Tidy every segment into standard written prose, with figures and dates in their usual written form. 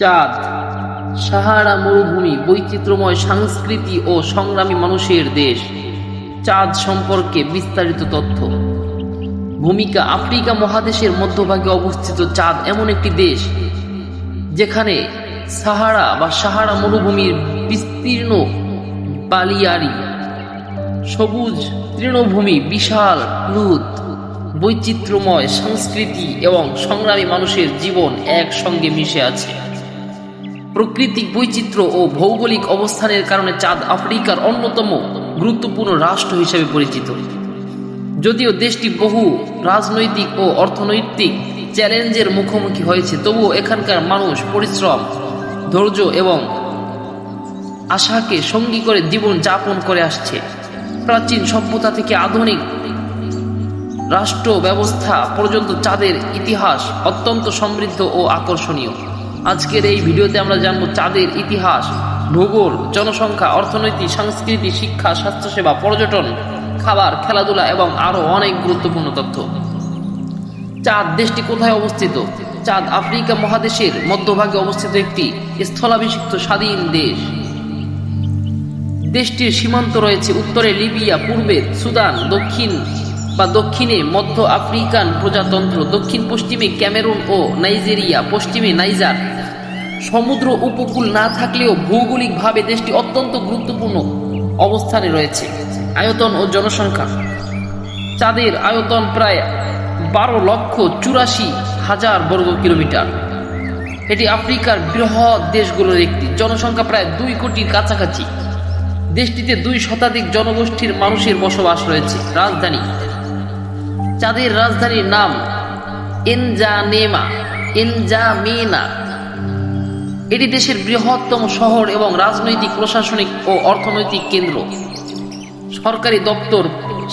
চাঁদ সাহারা মরুভূমি, বৈচিত্র্যময় সংস্কৃতি ও সংগ্রামী মানুষের দেশ। চাঁদ সম্পর্কে বিস্তারিত তথ্য। ভূমিকা: আফ্রিকা মহাদেশের মধ্যভাগে অবস্থিত চাঁদ এমন একটি দেশ যেখানে সাহারা মরুভূমির বিস্তীর্ণ বালিয়াড়ি, সবুজ তৃণভূমি, বিশাল হ্রদ, বৈচিত্র্যময় সংস্কৃতি এবং সংগ্রামী মানুষের জীবন একসঙ্গে মিশে আছে। প্রাকৃতিক বৈচিত্র্য ও ভৌগোলিক অবস্থানের কারণে চাঁদ আফ্রিকার অন্যতম গুরুত্বপূর্ণ রাষ্ট্র হিসেবে পরিচিত। যদিও দেশটি বহু রাজনৈতিক ও অর্থনৈতিক চ্যালেঞ্জের মুখোমুখি হয়েছে, তবুও এখানকার মানুষ পরিশ্রম, ধৈর্য এবং আশাকে সঙ্গী করে জীবন যাপন করে আসছে। প্রাচীন সভ্যতা থেকে আধুনিক রাষ্ট্র ব্যবস্থা পর্যন্ত চাঁদের ইতিহাস অত্যন্ত সমৃদ্ধ ও আকর্ষণীয়। আজকের এই ভিডিওতে আমরা জানব চাঁদের ইতিহাস, ভূগোল, জনসংখ্যা, অর্থনীতি, সংস্কৃতি, শিক্ষা, স্বাস্থ্যসেবা, পর্যটন, খাবার, খেলাধুলা এবং আরও অনেক গুরুত্বপূর্ণ তথ্য। চাঁদ দেশটি কোথায় অবস্থিত? চাঁদ আফ্রিকা মহাদেশের মধ্যভাগে অবস্থিত একটি স্থলাভিষিক্ত স্বাধীন দেশ। দেশটির সীমান্ত রয়েছে উত্তরে লিবিয়া, পূর্বে সুদান, দক্ষিণে মধ্য আফ্রিকান প্রজাতন্ত্র, দক্ষিণ পশ্চিমে ক্যামেরুন ও নাইজেরিয়া, পশ্চিমে নাইজার। সমুদ্র উপকূল না থাকলেও ভৌগোলিকভাবে দেশটি অত্যন্ত গুরুত্বপূর্ণ অবস্থানে রয়েছে। আয়তন ও জনসংখ্যা: চাঁদের আয়তন প্রায় 12,84,000 বর্গ কিলোমিটার। এটি আফ্রিকার বৃহৎ দেশগুলোর একটি। জনসংখ্যা প্রায় 2 কোটির কাছাকাছি। দেশটিতে 2 শতাধিক জনগোষ্ঠীর মানুষের বসবাস রয়েছে। রাজধানী: চাঁদের রাজধানীর নাম এনজামেনা। এটি দেশের বৃহত্তম শহর এবং রাজনৈতিক, প্রশাসনিক ও অর্থনৈতিক কেন্দ্র। সরকারি দপ্তর,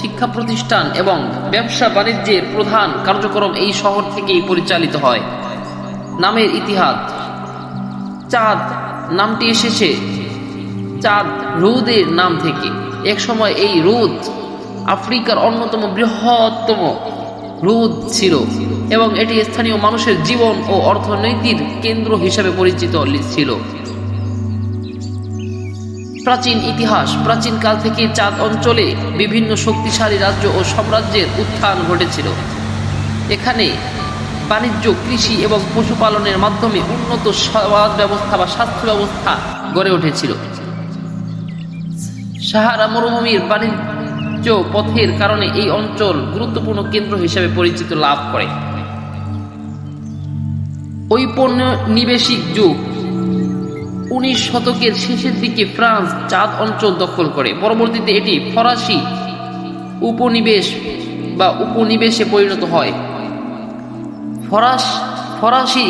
শিক্ষা প্রতিষ্ঠান এবং ব্যবসা বাণিজ্যের প্রধান কার্যক্রম এই শহর থেকেই পরিচালিত হয়। নামের ইতিহাস: চাঁদ নামটি এসেছে চাঁদ হ্রদের নাম থেকে। একসময় এই হ্রদ আফ্রিকার অন্যতম বৃহত্তম হ্রদ ছিল এবং এটি স্থানীয় মানুষের জীবন ও অর্থনীতির কেন্দ্র হিসেবে পরিচিত ছিল। প্রাচীন ইতিহাস: প্রাচীনকাল থেকে চাঁদ অঞ্চলে বিভিন্ন শক্তিশালী রাজ্য ও সাম্রাজ্যের উত্থান ঘটেছিল। এখানে বাণিজ্য, কৃষি এবং পশুপালনের মাধ্যমে উন্নত সমাজ ব্যবস্থা বা স্বাস্থ্য ব্যবস্থা গড়ে উঠেছিল। সাহারা মরুভূমির বাণিজ্য পথের কারণে এই অঞ্চল গুরুত্বপূর্ণ কেন্দ্র হিসেবে পরিচিতি লাভ করে। ঔপনিবেশিক যুগ: 19 শতকের শেষের দিকে ফ্রান্স চাঁদ অঞ্চল দখল করে। পরবর্তীতে এটি ফরাসি উপনিবেশে পরিণত হয়। ফরাসি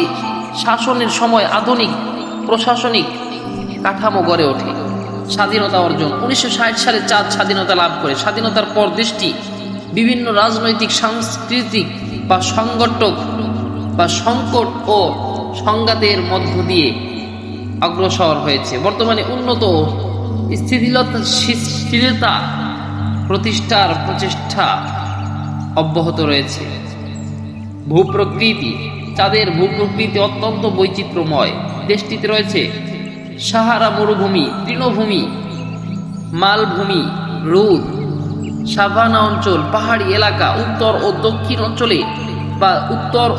শাসনের সময় আধুনিক প্রশাসনিক কাঠামো গড়ে ওঠে। স্বাধীনতা অর্জন: 1960 সালে চাঁদ স্বাধীনতা লাভ করে। স্বাধীনতার পর দেশটি বিভিন্ন রাজনৈতিক, সাংস্কৃতিক সংকট ও সংঘাতের মধ্য দিয়ে অগ্রসর হয়েছে। বর্তমানে উন্নত স্থিতিশীলতা প্রতিষ্ঠার প্রচেষ্টা অব্যাহত রয়েছে। ভূপ্রকৃতি: চাঁদের ভূপ্রকৃতি অত্যন্ত বৈচিত্র্যময়। দেশটিতে রয়েছে সাহারা মরুভূমি, তৃণভূমি, মালভূমি, হ্রদ, সাভানা অঞ্চল, পাহাড়ি এলাকা। উত্তর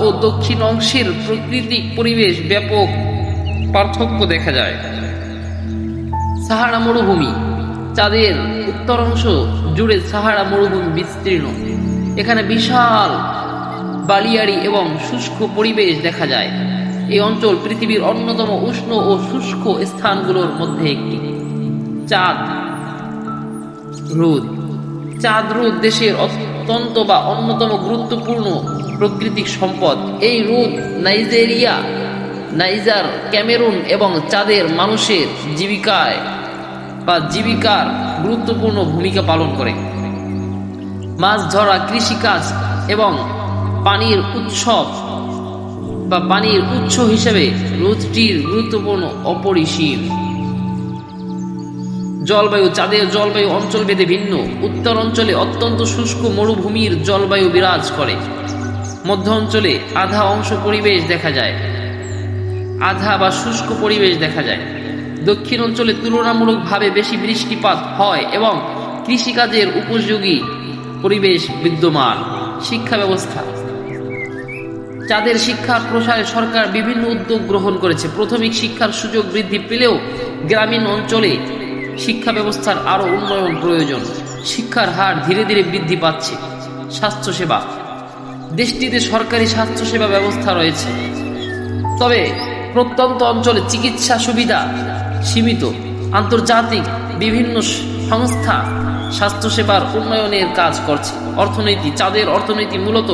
ও দক্ষিণ অংশের প্রাকৃতিক পরিবেশ ব্যাপক পার্থক্য দেখা যায়। সাহারা মরুভূমি: চাঁদের উত্তর অংশ জুড়ে সাহারা মরুভূমি বিস্তীর্ণ। এখানে বিশাল বালিয়াড়ি এবং শুষ্ক পরিবেশ দেখা যায়। এই অঞ্চল পৃথিবীর অন্যতম উষ্ণ ও শুষ্ক স্থানগুলোর মধ্যে একটি। চাঁদ হ্রদ: চাঁদ হ্রদ দেশের অন্যতম গুরুত্বপূর্ণ প্রাকৃতিক সম্পদ। এই হ্রদ নাইজার, ক্যামেরুন এবং চাঁদের মানুষের জীবিকার গুরুত্বপূর্ণ ভূমিকা পালন করে। মাছ ধরা, কৃষিকাজ এবং পানির উৎস হিসেবে হ্রদটির গুরুত্বপূর্ণ অপরিসীম। জলবায়ু: চাঁদের জলবায়ু অঞ্চলভেদে ভিন্ন। উত্তর অঞ্চলে অত্যন্ত শুষ্ক মরুভূমির জলবায়ু বিরাজ করে। মধ্য অঞ্চলে আধা অংশ পরিবেশ দেখা যায়। আধা বা শুষ্ক পরিবেশ দেখা যায়। দক্ষিণ অঞ্চলে তুলনামূলকভাবে বেশি বৃষ্টিপাত হয় এবং কৃষিকাজের উপযোগী পরিবেশ বিদ্যমান। শিক্ষা ব্যবস্থা। চাঁদের শিক্ষার প্রসারে সরকার বিভিন্ন উদ্যোগ গ্রহণ করেছে। প্রাথমিক শিক্ষার সুযোগ বৃদ্ধি পেলেও গ্রামীণ অঞ্চলে শিক্ষা ব্যবস্থার আরও উন্নয়ন প্রয়োজন। শিক্ষার হার ধীরে ধীরে বৃদ্ধি পাচ্ছে। স্বাস্থ্যসেবা। দেশটিতে সরকারি স্বাস্থ্যসেবা ব্যবস্থা রয়েছে, তবে প্রত্যন্ত অঞ্চলে চিকিৎসা সুবিধা সীমিত। আন্তর্জাতিক বিভিন্ন সংস্থা স্বাস্থ্যসেবার উন্নয়নের কাজ করছে। অর্থনীতি। চাঁদের অর্থনীতি মূলত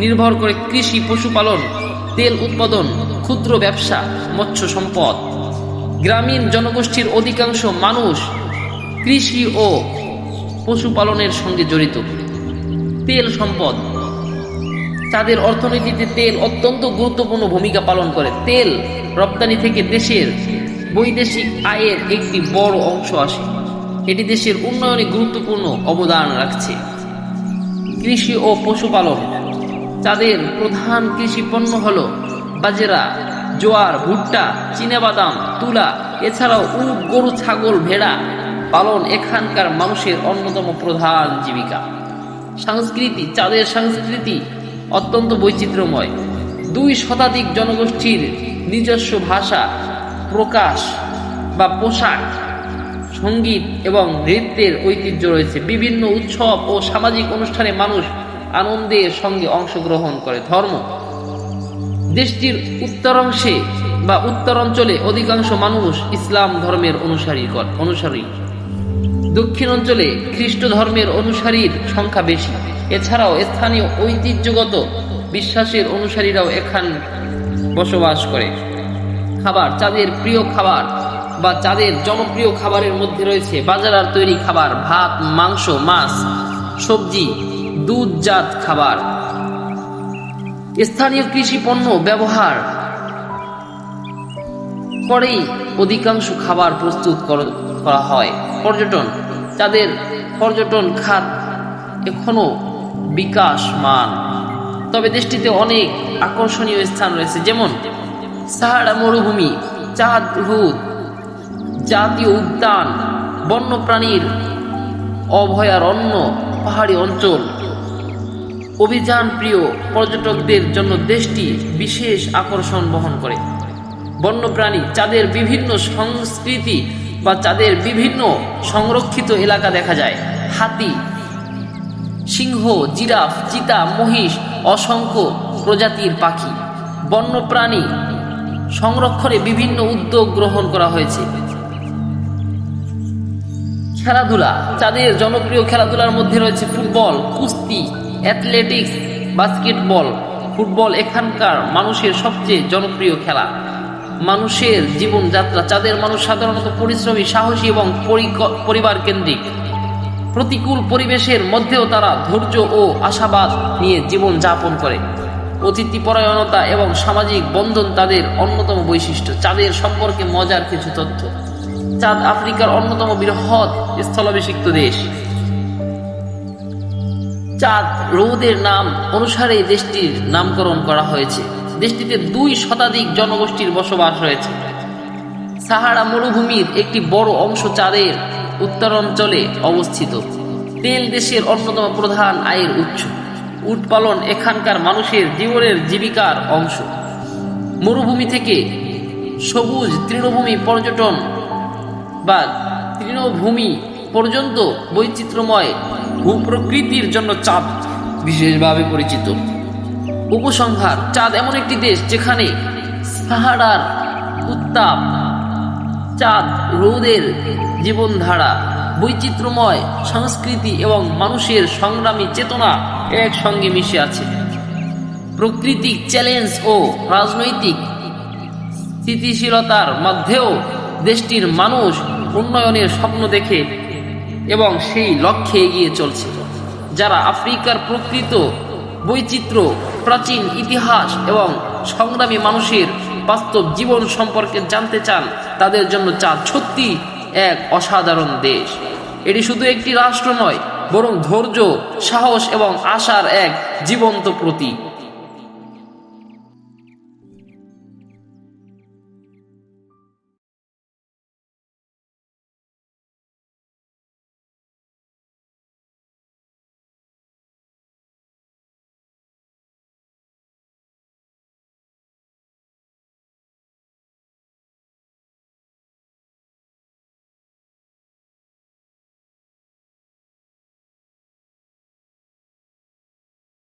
নির্ভর করে কৃষি, পশুপালন, তেল উৎপাদন, ক্ষুদ্র ব্যবসা, মৎস্য সম্পদ। গ্রামীণ জনগোষ্ঠীর অধিকাংশ মানুষ কৃষি ও পশুপালনের সঙ্গে জড়িত। তেল সম্পদ। চাঁদের অর্থনীতিতে তেল অত্যন্ত গুরুত্বপূর্ণ ভূমিকা পালন করে। তেল রপ্তানি থেকে দেশের বৈদেশিক আয়ের একটি বড় অংশ আসে। এটি দেশের উন্নয়নে গুরুত্বপূর্ণ অবদান রাখছে। কৃষি ও পশুপালন। চাঁদের প্রধান কৃষি পণ্য হল বাজরা, জোয়ার, ভুট্টা, চীনাবাদাম, তুলা। এছাড়াও উট, গরু, ছাগল, ভেড়া পালন এখানকার মানুষের অন্যতম প্রধান জীবিকা। সংস্কৃতি। চাঁদের সংস্কৃতি অত্যন্ত বৈচিত্র্যময়। 2 শতাধিক জনগোষ্ঠীর নিজস্ব ভাষা, প্রকাশ বা পোশাক, সঙ্গীত এবং নৃত্যের ঐতিহ্য রয়েছে। বিভিন্ন উৎসব ও সামাজিক অনুষ্ঠানে মানুষ আনন্দের সঙ্গে অংশগ্রহণ করে। ধর্ম। দেশটির উত্তরাংশে বা উত্তরাঞ্চলে অধিকাংশ মানুষ ইসলাম ধর্মের অনুসারী। দক্ষিণ অঞ্চলে খ্রিস্ট ধর্মের অনুসারীর সংখ্যা বেশি। এছাড়াও স্থানীয় ঐতিহ্যগত বিশ্বাসের অনুসারীরাও এখানে বসবাস করে। খাবার। চাঁদের প্রিয় খাবার বা চাঁদের জনপ্রিয় খাবারের মধ্যে রয়েছে বাজরার তৈরি খাবার, ভাত, মাংস, মাছ, সবজি, দুধজাত খাবার। স্থানীয় কৃষি পণ্য ব্যবহার করেই অধিকাংশ খাবার প্রস্তুত করা হয়। পর্যটন। চাঁদের পর্যটন খাত এখনো বিকাশমান, তবে দেশটিতে অনেক আকর্ষণীয় স্থান রয়েছে, যেমন সাহারা মরুভূমি, চাঁদ হ্রদ জাতীয় উদ্যান, বন্যপ্রাণীর অভয়ারণ্য, পাহাড়ি অঞ্চল। অভিযান প্রিয় পর্যটকদের জন্য দেশটি বিশেষ আকর্ষণ বহন করে। বন্যপ্রাণী। চাঁদের বিভিন্ন সংস্কৃতি বা চাঁদের বিভিন্ন সংরক্ষিত এলাকা দেখা যায়। হাতি, সিংহ, জিরাফ, চিতা, মহিষ, অসংখ্য প্রজাতির পাখি। বন্যপ্রাণী সংরক্ষণে বিভিন্ন উদ্যোগ গ্রহণ করা হয়েছে। খেলাধুলা। চাঁদের জনপ্রিয় খেলাধুলার মধ্যে রয়েছে ফুটবল, কুস্তি, অ্যাথলেটিক্স, বাস্কেটবল। ফুটবল এখানকার মানুষের সবচেয়ে জনপ্রিয় খেলা। মানুষের জীবনযাত্রা। চাঁদের মানুষ সাধারণত পরিশ্রমী, সাহসী এবং পরিবার কেন্দ্রিক। প্রতিকূল পরিবেশের মধ্যেও তারা ধৈর্য ও আশাবাদ নিয়ে জীবন যাপন করে। অতিথিপরায়ণতা এবং সামাজিক বন্ধন তাদের অন্যতম বৈশিষ্ট্য। চাঁদের সম্পর্কে মজার কিছু তথ্য। চাঁদ আফ্রিকার অন্যতম বৃহৎ স্থলাভিষিক্ত দেশ। চাঁদ হ্রদের নাম অনুসারে দেশটির নামকরণ করা হয়েছে। দেশটিতে 2 শতাধিক জনগোষ্ঠীর বসবাস রয়েছে। সাহারা মরুভূমির একটি বড় অংশ চাঁদের উত্তরাঞ্চলে অবস্থিত। তেল দেশের অন্যতম প্রধান আয়ের উৎস। উট পালন এখানকার মানুষের জীবিকার অংশ। মরুভূমি থেকে সবুজ তৃণভূমি পর্যটন বা তৃণভূমি পর্যন্ত বৈচিত্র্যময় ভূপ্রকৃতির জন্য চাঁদ বিশেষভাবে পরিচিত। উপসংহার। চাঁদ এমন একটি দেশ যেখানে সাহারার উত্তাপ, চাঁদ হ্রদের জীবনধারা, বৈচিত্র্যময় সংস্কৃতি এবং মানুষের সংগ্রামী চেতনা একসঙ্গে মিশে আছে। প্রাকৃতিক চ্যালেঞ্জ ও রাজনৈতিক স্থিতিশীলতার মধ্যেও দেশটির মানুষ উন্নয়নের স্বপ্ন দেখে এবং সেই লক্ষ্যে এগিয়ে চলছে। যারা আফ্রিকার প্রকৃত বৈচিত্র্য, প্রাচীন ইতিহাস এবং সংগ্রামী মানুষের বাস্তব জীবন সম্পর্কে জানতে চান, তাদের জন্য চাঁদ সত্যি এক অসাধারণ দেশ। এটি শুধু একটি রাষ্ট্র নয়, বরং ধৈর্য, সাহস এবং আশার এক জীবন্ত প্রতীক।